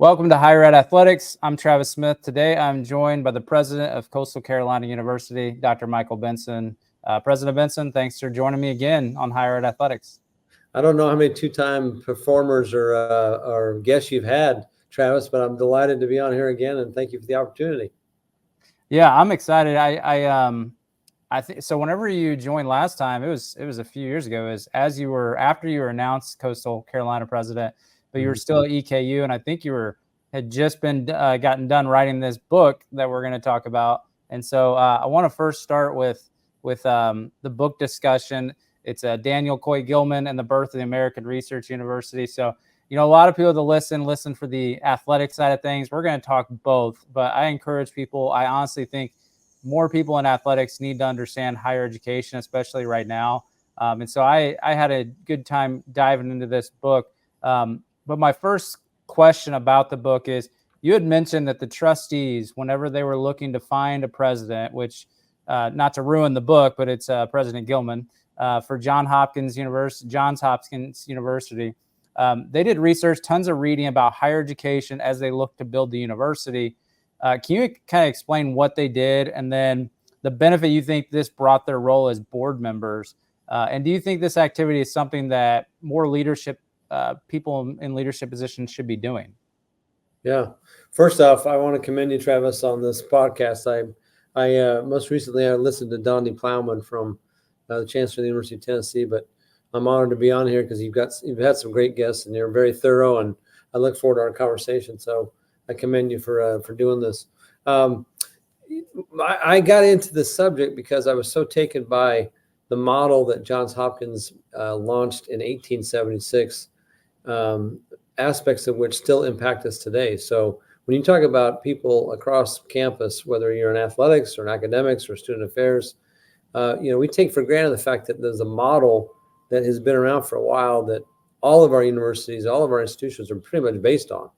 Welcome to Higher Ed Athletics. I'm Travis Smith. Today, I'm joined by the president of Coastal Carolina University, Dr. Michael Benson. President Benson, thanks for joining me again on Higher Ed Athletics. I don't know how many two-time performers or guests you've had, Travis, but I'm delighted to be on here again, and thank you for the opportunity. Yeah, I'm excited. I think so. Whenever you joined last time, it was a few years ago. As you were after you were announced Coastal Carolina president, but you were still at EKU, and I think had just been gotten done writing this book that we're going to talk about. And so I want to first start with the book discussion. It's Daniel Coit Gilman and the Birth of the American Research University. So, a lot of people that listen for the athletic side of things. We're going to talk both, but I encourage people. I honestly think more people in athletics need to understand higher education, especially right now. And so I had a good time diving into this book. But my first question about the book is, you had mentioned that the trustees, whenever they were looking to find a president, which not to ruin the book, but it's President Gilman for Johns Hopkins University. They did research, tons of reading about higher education as they looked to build the university. Can you kind of explain what they did and then the benefit you think this brought their role as board members? And do you think this activity is something that more leadership people in leadership positions should be doing? Yeah. First off, I want to commend you, Travis, on this podcast. I most recently I listened to Donnie Plowman from the Chancellor of the University of Tennessee, but I'm honored to be on here because you've had some great guests and you're very thorough, and I look forward to our conversation. So I commend you for doing this. I got into this subject because I was so taken by the model that Johns Hopkins launched in 1876, aspects of which still impact us today. So when you talk about people across campus, whether you're in athletics or in academics or student affairs, we take for granted the fact that there's a model that has been around for a while that all of our universities, all of our institutions are pretty much based on.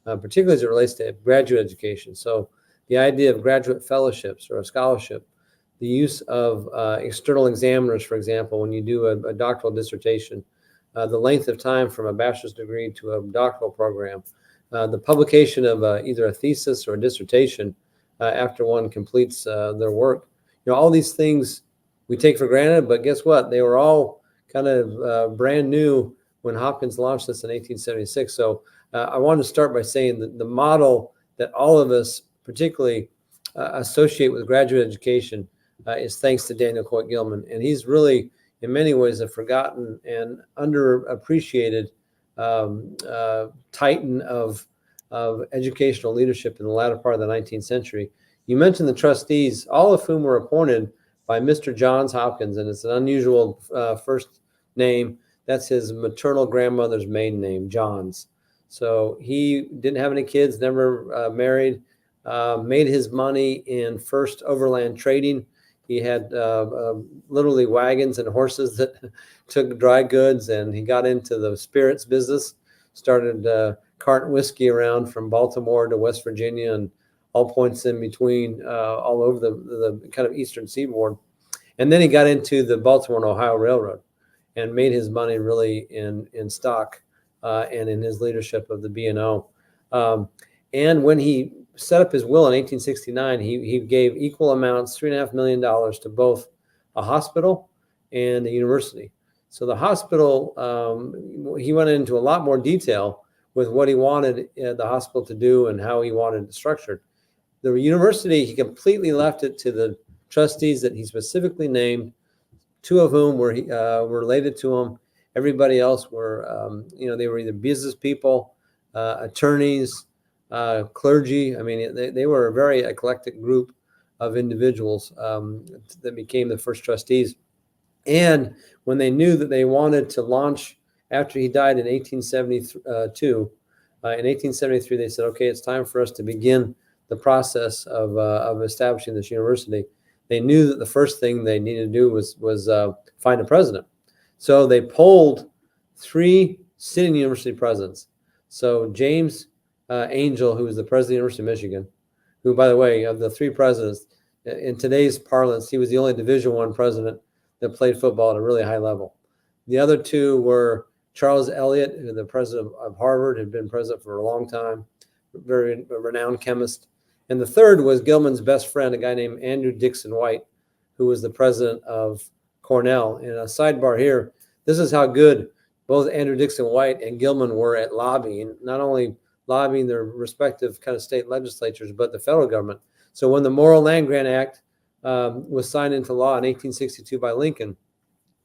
Particularly as it relates to graduate education. So the idea of graduate fellowships or a scholarship, the use of external examiners, for example, when you do a doctoral dissertation, the length of time from a bachelor's degree to a doctoral program, the publication of either a thesis or a dissertation after one completes their work. All these things we take for granted, but guess what? They were all kind of brand new when Hopkins launched this in 1876. So I want to start by saying that the model that all of us particularly associate with graduate education is thanks to Daniel Coit Gilman. And he's really, in many ways, a forgotten and underappreciated titan of educational leadership in the latter part of the 19th century. You mentioned the trustees, all of whom were appointed by Mr. Johns Hopkins, and it's an unusual first name. That's his maternal grandmother's maiden name, Johns. So he didn't have any kids, never married, made his money in first overland trading. He had literally wagons and horses that took dry goods, and he got into the spirits business, started carting whiskey around from Baltimore to West Virginia and all points in between, all over the kind of eastern seaboard. And then he got into the Baltimore and Ohio Railroad and made his money really in stock. And in his leadership of the B&O. And when he set up his will in 1869, he gave equal amounts, $3.5 million, to both a hospital and a university. So the hospital, he went into a lot more detail with what he wanted the hospital to do and how he wanted it structured. The university, he completely left it to the trustees that he specifically named, two of whom were related to him. Everybody else were, they were either business people, attorneys, clergy. I mean, they were a very eclectic group of individuals that became the first trustees. And when they knew that they wanted to launch after he died in 1872, in 1873, they said, okay, it's time for us to begin the process of establishing this university. They knew that the first thing they needed to do was find a president. So they polled 3 sitting university presidents. So James Angel, who was the president of the University of Michigan, who, by the way, of the 3 presidents, in today's parlance, he was the only Division I president that played football at a really high level. The other 2 were Charles Eliot, who the president of Harvard, had been president for a long time, very renowned chemist. And the third was Gilman's best friend, a guy named Andrew Dixon White, who was the president of Cornell. And a sidebar here, this is how good both Andrew Dixon White and Gilman were at lobbying, not only lobbying their respective kind of state legislatures, but the federal government. So when the Morrill Land Grant Act was signed into law in 1862 by Lincoln,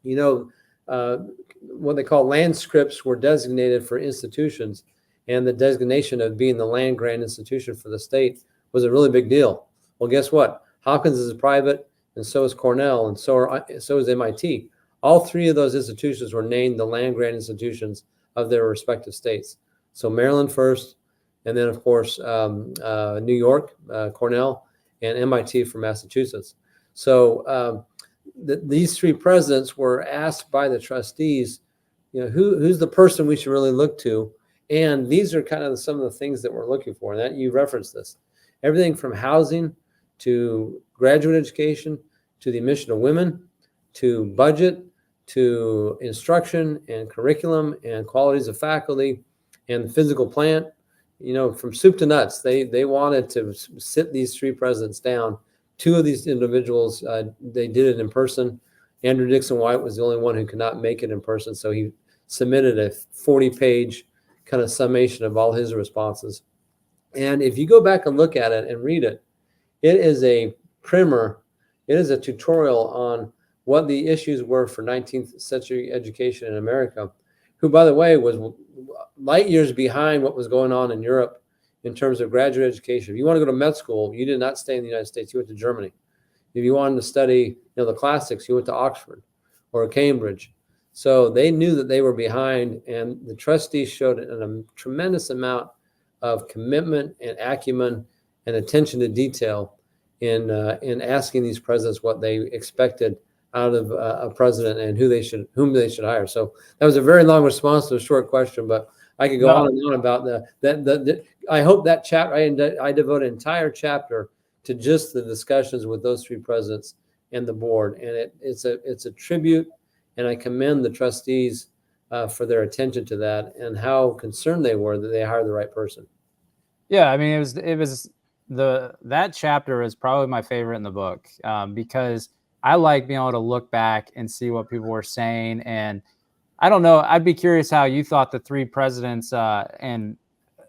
what they call land scripts were designated for institutions, and the designation of being the land grant institution for the state was a really big deal. Well, guess what? Hopkins is private, and so is Cornell, and so is MIT. All three of those institutions were named the land grant institutions of their respective states. So Maryland first, and then of course New York, Cornell, and MIT for Massachusetts. So these three presidents were asked by the trustees, who's the person we should really look to, and these are kind of some of the things that we're looking for. And that you referenced this, everything from housing to graduate education to the admission of women to budget to instruction and curriculum and qualities of faculty and the physical plant, from soup to nuts. They wanted to sit these three presidents down. Two of these individuals, they did it in person. Andrew Dixon White was the only one who could not make it in person, so he submitted a 40-page kind of summation of all his responses. And if you go back and look at it and read it, it is a primer. It is a tutorial on what the issues were for 19th century education in America, who, by the way, was light years behind what was going on in Europe in terms of graduate education. If you want to go to med school, you did not stay in the United States. You went to Germany. If you wanted to study, the classics, you went to Oxford or Cambridge. So they knew that they were behind, and the trustees showed a tremendous amount of commitment and acumen and attention to detail in asking these presidents what they expected out of a president and whom they should hire. So that was a very long response to a short question, but I could go on and on about that. I hope that chapter, I devote an entire chapter to just the discussions with those three presidents and the board. And it's a tribute, and I commend the trustees for their attention to that and how concerned they were that they hired the right person. Yeah, I mean, that chapter is probably my favorite in the book because I like being able to look back and see what people were saying. And I don't know, I'd be curious how you thought the three presidents and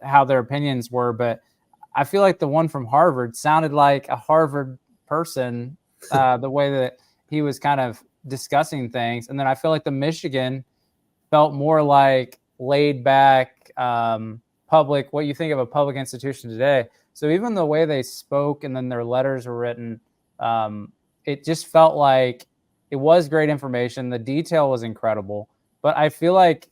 how their opinions were, but I feel like the one from Harvard sounded like a Harvard person, the way that he was kind of discussing things. And then I feel like the Michigan felt more like laid back, public, what you think of a public institution today. So even the way they spoke and then their letters were written, it just felt like it was great information. The detail was incredible, but I feel like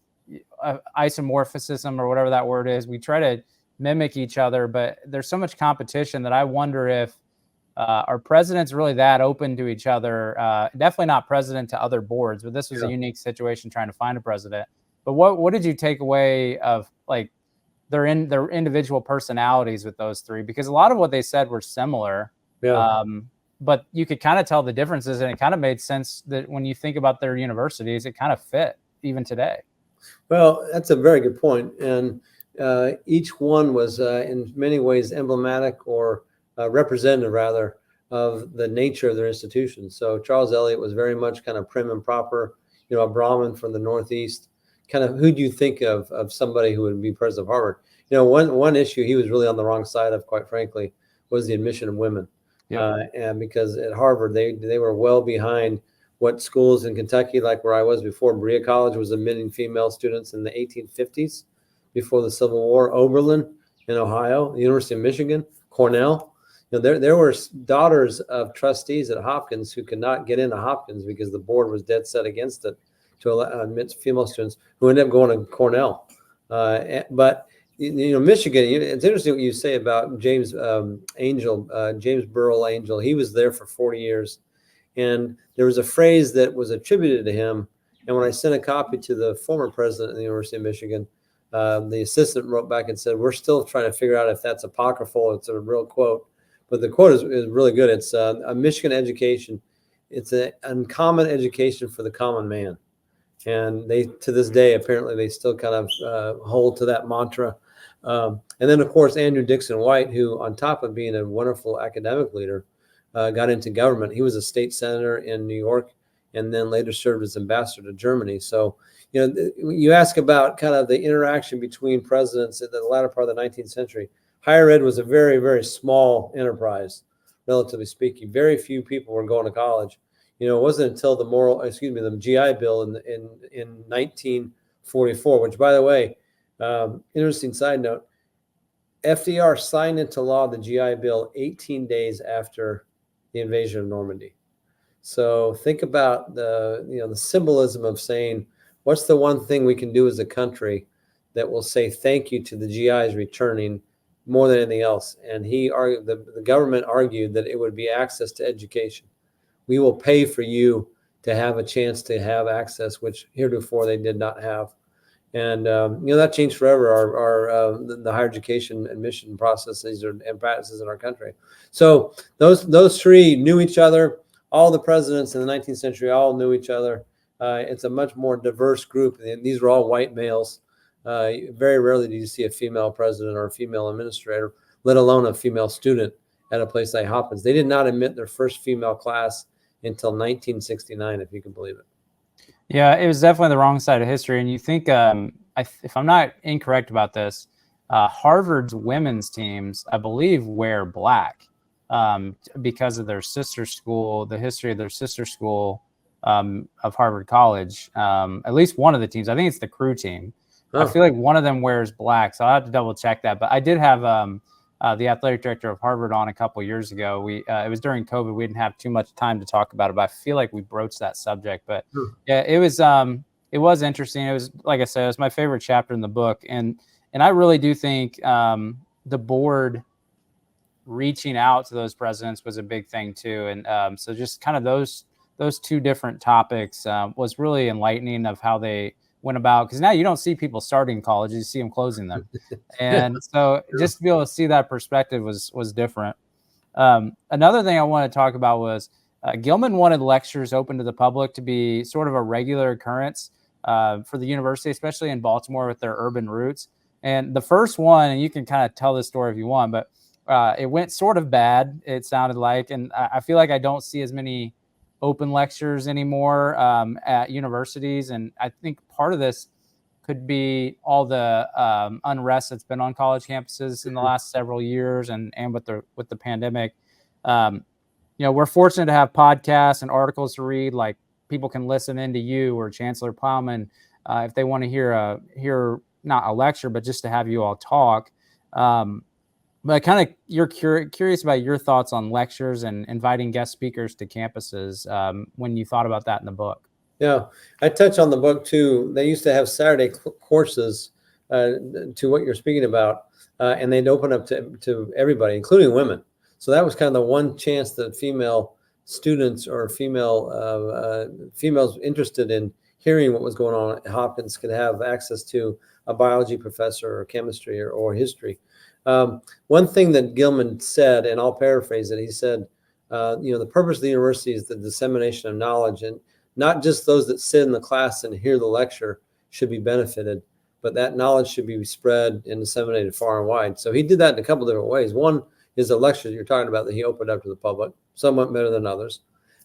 isomorphism or whatever that word is, we try to mimic each other, but there's so much competition that I wonder if are presidents really that open to each other? Definitely not president to other boards, but this was a unique situation trying to find a president. But what did you take away of like their individual personalities with those three? Because a lot of what they said were similar. Yeah. But you could kind of tell the differences, and it kind of made sense that when you think about their universities, it kind of fit even today. Well, that's a very good point. And each one was in many ways emblematic or representative, rather, of the nature of their institutions. So Charles Eliot was very much kind of prim and proper, a Brahmin from the Northeast. Kind of who do you think of somebody who would be president of Harvard? One issue he was really on the wrong side of, quite frankly, was the admission of women. Yeah. And because at Harvard, they were well behind what schools in Kentucky, like where I was before, Berea College was admitting female students in the 1850s before the Civil War, Oberlin in Ohio, the University of Michigan, Cornell. There were daughters of trustees at Hopkins who could not get into Hopkins because the board was dead set against it to admit female students, who ended up going to Cornell. But Michigan, it's interesting what you say about James James Burrell Angel. He was there for 40 years. And there was a phrase that was attributed to him. And when I sent a copy to the former president of the University of Michigan, the assistant wrote back and said, we're still trying to figure out if that's apocryphal. It's a real quote. But the quote is really good. It's a Michigan education. It's an uncommon education for the common man. And they, to this day, apparently they still kind of hold to that mantra. And then, of course, Andrew Dixon White, who, on top of being a wonderful academic leader, got into government. He was a state senator in New York and then later served as ambassador to Germany. So, you ask about kind of the interaction between presidents in the latter part of the 19th century. Higher ed was a very, very small enterprise, relatively speaking. Very few people were going to college. It wasn't until the GI Bill in 1944, which, by the way, interesting side note, FDR signed into law the GI Bill 18 days after the invasion of Normandy. So think about the symbolism of saying, what's the one thing we can do as a country that will say thank you to the GIs returning more than anything else? And the government argued that it would be access to education. We will pay for you to have a chance to have access, which heretofore they did not have. And that changed forever the higher education admission processes and practices in our country. So those three knew each other. All the presidents in the 19th century all knew each other. It's a much more diverse group. And these were all white males. Very rarely do you see a female president or a female administrator, let alone a female student at a place like Hopkins. They did not admit their first female class until 1969, if you can believe it. Yeah, it was definitely the wrong side of history. And you think, if I'm not incorrect about this, Harvard's women's teams, I believe, wear black because of their sister school, the history of their sister school of Harvard College. At least one of the teams, I think it's the crew team. I feel like one of them wears black, so I'll have to double check that. But I did have the athletic director of Harvard on a couple years ago. It was during COVID. We didn't have too much time to talk about it, but I feel like we broached that subject. But yeah, it was interesting. It was, like I said, it was my favorite chapter in the book, and I really do think the board reaching out to those presidents was a big thing too. And so just kind of those two different topics was really enlightening of how they went about, because now you don't see people starting colleges, you see them closing them. And so just to be able to see that perspective was different. Another thing I want to talk about was Gilman wanted lectures open to the public to be sort of a regular occurrence for the university, especially in Baltimore with their urban roots. And the first one, and you can kind of tell this story if you want, but it went sort of bad, it sounded like. And I feel like I don't see as many open lectures anymore at universities. And I think part of this could be all the unrest that's been on college campuses in the last several years and with the pandemic. We're fortunate to have podcasts and articles to read, like people can listen into you or Chancellor Plowman if they want to hear not a lecture, but just to have you all talk. But kind of you're curious about your thoughts on lectures and inviting guest speakers to campuses when you thought about that in the book. Yeah, I touch on the book too. They used to have Saturday courses to what you're speaking about, and they'd open up to everybody, including women. So that was kind of the one chance that female students or females interested in hearing what was going on at Hopkins could have access to a biology professor or chemistry or history. One thing that Gilman said, and I'll paraphrase it, he said, the purpose of the university is the dissemination of knowledge, and not just those that sit in the class and hear the lecture should be benefited, but that knowledge should be spread and disseminated far and wide. So he did that in a couple different ways. One is the lecture you're talking about that he opened up to the public, somewhat better than others.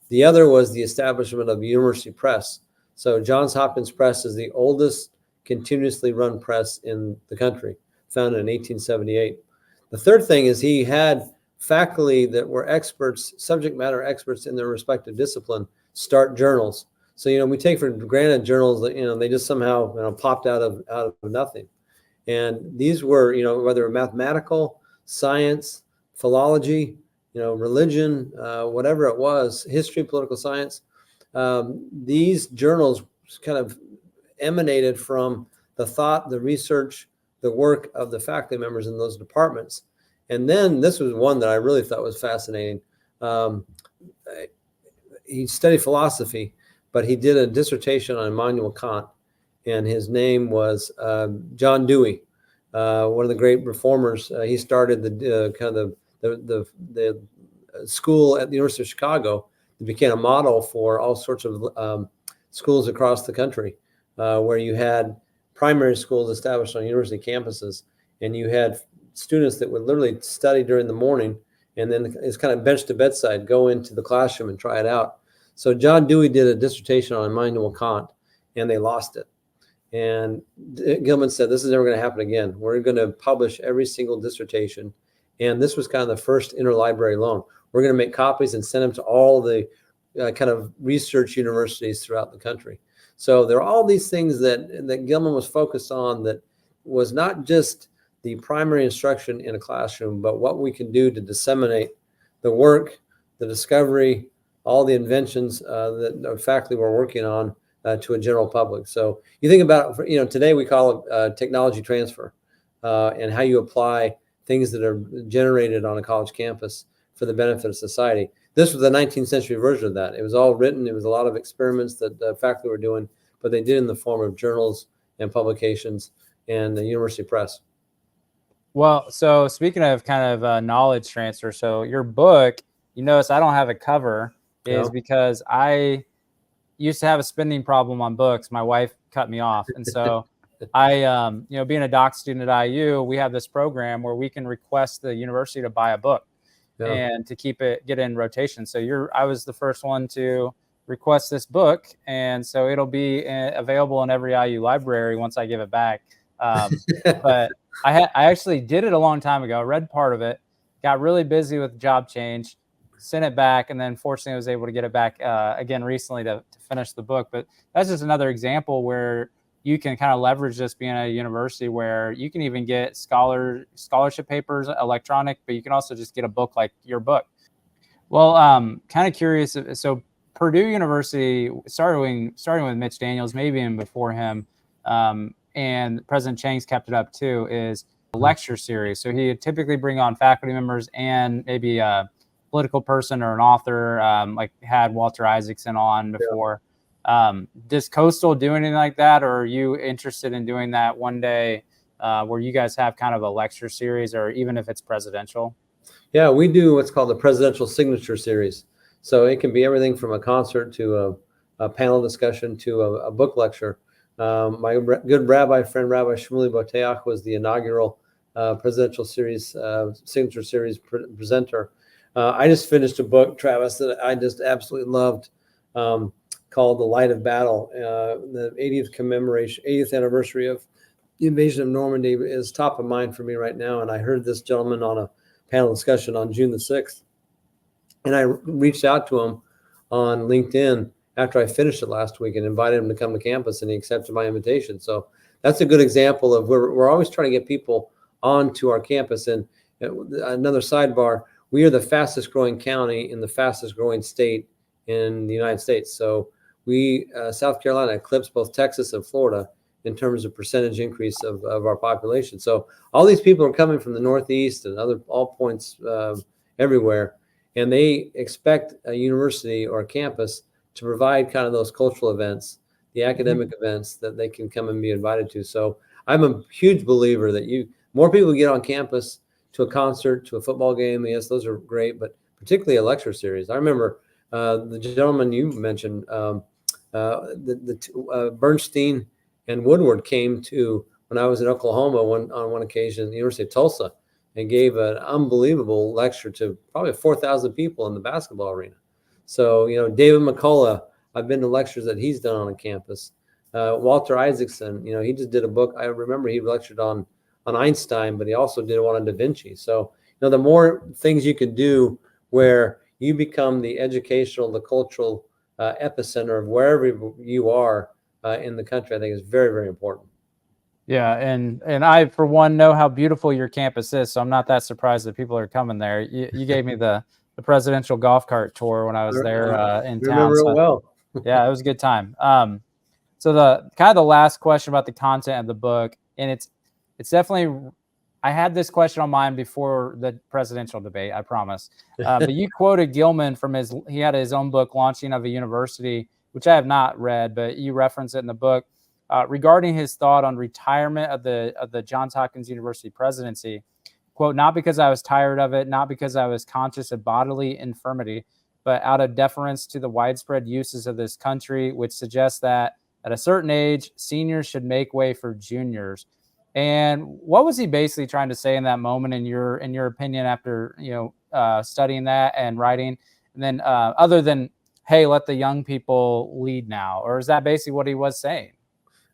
The other was the establishment of the university press. So Johns Hopkins Press is the oldest continuously run press in the country, founded in 1878. The third thing is he had faculty that were experts, subject matter experts in their respective discipline, start journals. So, we take for granted journals that, they just somehow, popped out of nothing. And these were, whether mathematical, science, philology, religion, whatever it was, history, political science, these journals kind of emanated from the thought, the research, the work of the faculty members in those departments. And then this was one that I really thought was fascinating. He studied philosophy, but he did a dissertation on Immanuel Kant, and his name was John Dewey, one of the great reformers. He started the school at the University of Chicago. It became a model for all sorts of schools across the country, where you had primary schools established on university campuses. and you had students that would literally study during the morning, and then it's kind of bench to bedside, go into the classroom and try it out. So John Dewey did a dissertation on Immanuel Kant, and they lost it. And Gilman said, this is never going to happen again. We're going to publish every single dissertation. And this was kind of the first interlibrary loan. We're going to make copies and send them to all the kind of research universities throughout the country. So there are all these things that Gilman was focused on, that was not just the primary instruction in a classroom, but what we can do to disseminate the work, the discovery, all the inventions that the faculty were working on to a general public. So you think about, today we call it technology transfer, and how you apply things that are generated on a college campus for the benefit of society. This was the 19th century version of that. It was all written. It was a lot of experiments that the faculty were doing, but they did in the form of journals and publications and the university press. Well, so speaking of kind of knowledge transfer, so your book, you notice I don't have a cover, is because I used to have a spending problem on books. My wife cut me off. And so I, being a doc student at IU, we have this program where we can request the university to buy a book and to get in rotation. So I was the first one to request this book. And so it'll be available in every IU library once I give it back. But I actually did it a long time ago. I read part of it, got really busy with job change, sent it back, and then fortunately I was able to get it back again recently to finish the book. But that's just another example where you can kind of leverage this being at a university where you can even get scholarship papers electronic, but you can also just get a book like your book. Well, kind of curious. So Purdue University, starting with Mitch Daniels, maybe even before him, and President Chang's kept it up too, is a lecture series. So he would typically bring on faculty members and maybe a political person or an author, like had Walter Isaacson on before. Does Coastal do anything like that, or are you interested in doing that one day where you guys have kind of a lecture series, or even if it's presidential? Yeah, we do what's called the presidential signature series. So it can be everything from a concert to a panel discussion to a book lecture. My good rabbi friend, Rabbi Shmuley Boteach, was the inaugural presidential series, signature series presenter. I just finished a book, Travis, that I just absolutely loved, called The Light of Battle. The 80th anniversary of the invasion of Normandy is top of mind for me right now. And I heard this gentleman on a panel discussion on June the 6th. And I reached out to him on LinkedIn after I finished it last week and invited him to come to campus, and he accepted my invitation. So that's a good example of where we're always trying to get people onto our campus. And another sidebar, we are the fastest growing county in the fastest growing state in the United States. So South Carolina eclipsed both Texas and Florida in terms of percentage increase of our population. So all these people are coming from the Northeast and all points everywhere, and they expect a university or a campus to provide kind of those cultural events, the academic events that they can come and be invited to. So I'm a huge believer that more people get on campus to a concert, to a football game. Yes, those are great, but particularly a lecture series. I remember the gentleman you mentioned, Bernstein and Woodward came to, when I was in Oklahoma on one occasion, the University of Tulsa, and gave an unbelievable lecture to probably 4,000 people in the basketball arena. So, David McCullough, I've been to lectures that he's done on a campus. Walter Isaacson, he just did a book. I remember he lectured on Einstein, but he also did one on Da Vinci. So, the more things you can do where you become the educational, the cultural epicenter of wherever you are in the country, I think is very, very important. Yeah, and I, for one, know how beautiful your campus is, so I'm not that surprised that people are coming there. You gave me the presidential golf cart tour when I was there in town. Remember it well. Yeah, it was a good time. So the kind of the last question about the content of the book, and it's definitely, I had this question on mine before the presidential debate, I promise. But you quoted Gilman from he had his own book, Launching of a University, which I have not read, but you reference it in the book, regarding his thought on retirement of the Johns Hopkins University presidency. Quote, "Not because I was tired of it, not because I was conscious of bodily infirmity, but out of deference to the widespread uses of this country, which suggests that at a certain age, seniors should make way for juniors. And what was he basically trying to say in that moment, in your opinion, after studying that and writing? And then other than, hey, let the young people lead now, or is that basically what he was saying?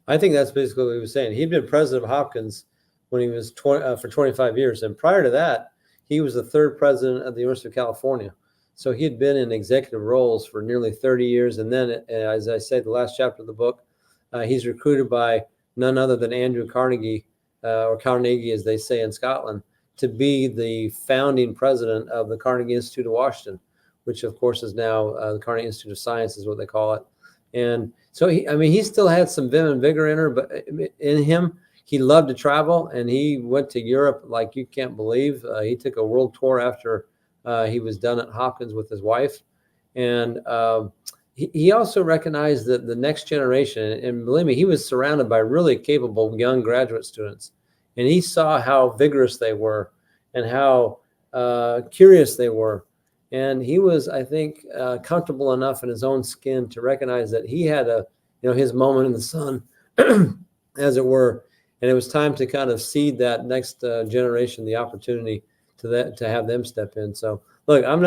I think that's basically what he was saying. He'd been president of Hopkins when he was for 25 years, and prior to that, he was the third president of the University of California. So he had been in executive roles for nearly 30 years. And then, as I said, the last chapter of the book, he's recruited by none other than Andrew Carnegie, or Carnegie, as they say in Scotland, to be the founding president of the Carnegie Institute of Washington, which, of course, is now the Carnegie Institute of Science, is what they call it. And so he still had some vim and vigor in him. He loved to travel, and he went to Europe like you can't believe. He took a world tour after he was done at Hopkins with his wife. And he also recognized that the next generation, and believe me, he was surrounded by really capable young graduate students. And he saw how vigorous they were and how curious they were. And he was, I think, comfortable enough in his own skin to recognize that he had his moment in the sun, as it were. And it was time to kind of seed that next generation the opportunity to have them step in. So, look, I'm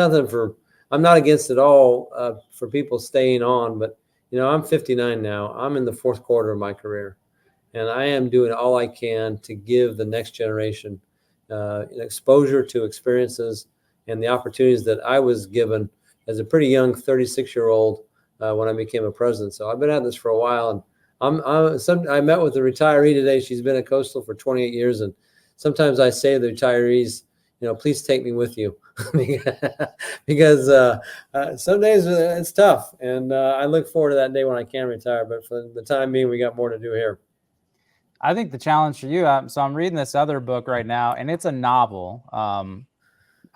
not against it all for people staying on, but I'm 59 now. I'm in the fourth quarter of my career, and I am doing all I can to give the next generation exposure to experiences and the opportunities that I was given as a pretty young 36-year-old when I became a president. So I've been at this for a while, and I met with a retiree today. She's been at Coastal for 28 years, and sometimes I say to the retirees, please take me with you, because some days it's tough, and I look forward to that day when I can retire. But for the time being, we got more to do here. I think the challenge for you. So I'm reading this other book right now, and it's a novel.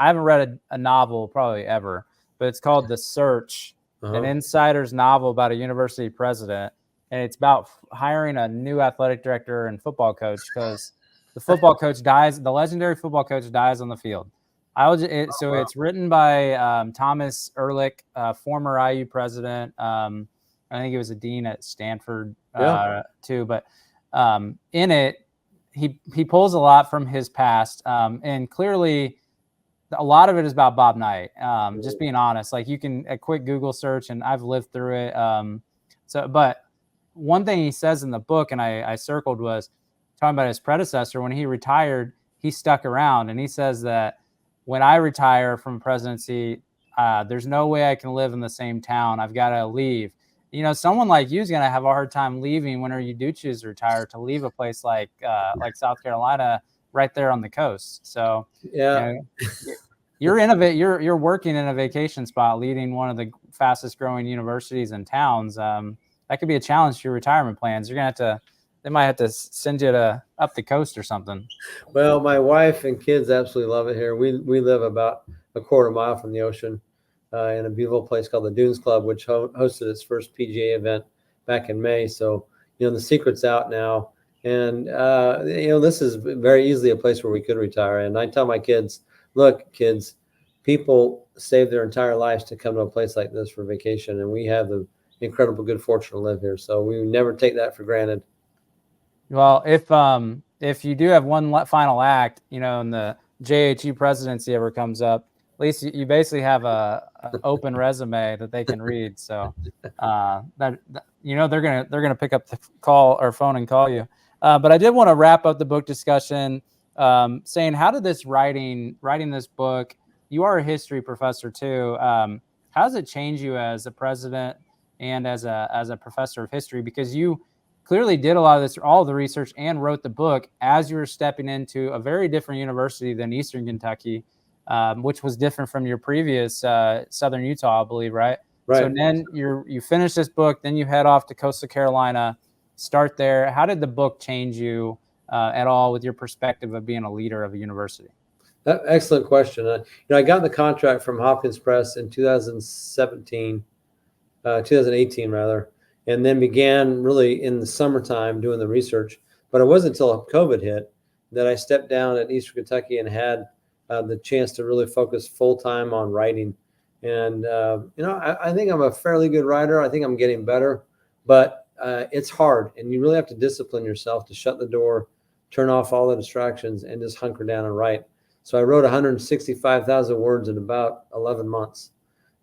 I haven't read a novel probably ever, but it's called The Search, an insider's novel about a university president. And it's about hiring a new athletic director and football coach because the football coach dies. The legendary football coach dies on the field. It's written by Thomas Ehrlich, former IU president. I think he was a dean at Stanford too. But in it, he pulls a lot from his past, and clearly a lot of it is about Bob Knight. Just being honest, like you can a quick Google search, and I've lived through it. But one thing he says in the book, and I circled, was talking about his predecessor. When he retired, he stuck around, and he says that when I retire from presidency, there's no way I can live in the same town. I've got to leave. Someone like you is going to have a hard time leaving whenever you do choose to retire, to leave a place like South Carolina, right there on the coast. So yeah, you're working in a vacation spot, leading one of the fastest growing universities and towns. That could be a challenge to your retirement plans. They might have to send you up the coast or something. Well, my wife and kids absolutely love it here. We live about a quarter mile from the ocean, in a beautiful place called the Dunes Club, which hosted its first PGA event back in May. So, the secret's out now. And, this is very easily a place where we could retire. And I tell my kids, look, kids, people save their entire lives to come to a place like this for vacation. And we have the incredible good fortune to live here. So we never take that for granted. Well, if you do have one final act, and the JHU presidency ever comes up, at least you basically have a open resume that they can read. So they're gonna pick up the call or phone and call you. But I did want to wrap up the book discussion, saying, how did this writing this book? You are a history professor too. How does it change you as a president and as a professor of history? Because you clearly did a lot of all the research and wrote the book as you were stepping into a very different university than Eastern Kentucky, which was different from your previous Southern Utah, I believe, right? Right. So then you finish this book, then you head off to Coastal Carolina, start there. How did the book change you at all with your perspective of being a leader of a university? Excellent question. I got the contract from Hopkins Press in 2018 rather, and then began really in the summertime doing the research. But it wasn't until COVID hit that I stepped down at Eastern Kentucky and had the chance to really focus full time on writing. And I think I'm a fairly good writer. I think I'm getting better, but it's hard, and you really have to discipline yourself to shut the door turn off all the distractions, and just hunker down and write. So I wrote 165,000 words in about 11 months.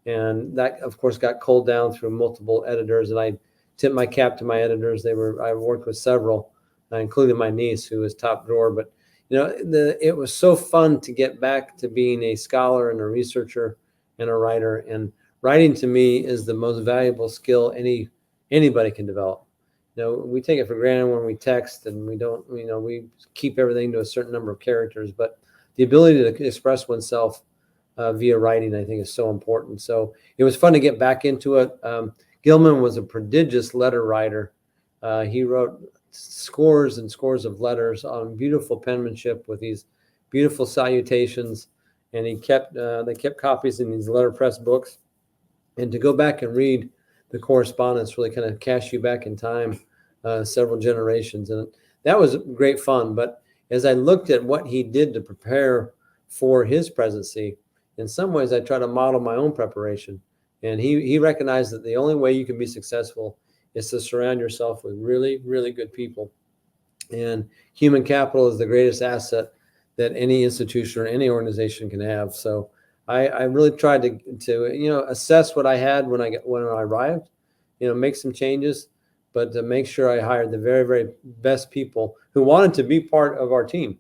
And that, of course, got culled down through multiple editors. And I tip my cap to my editors. I worked with several, including my niece, who was top drawer. But, it was so fun to get back to being a scholar and a researcher and a writer. And writing to me is the most valuable skill anybody can develop. We take it for granted when we text, and we don't, we keep everything to a certain number of characters, but the ability to express oneself via writing, I think, is so important. So it was fun to get back into it. Gilman was a prodigious letter writer. He wrote scores and scores of letters on beautiful penmanship with these beautiful salutations, and they kept copies in these letterpress books. And to go back and read the correspondence really kind of casts you back in time several generations, and that was great fun. But as I looked at what he did to prepare for his presidency, in some ways I try to model my own preparation. And he recognized that the only way you can be successful is to surround yourself with really, really good people. And human capital is the greatest asset that any institution or any organization can have. So I really tried to assess what I had when I arrived, make some changes, but to make sure I hired the very, very best people who wanted to be part of our team.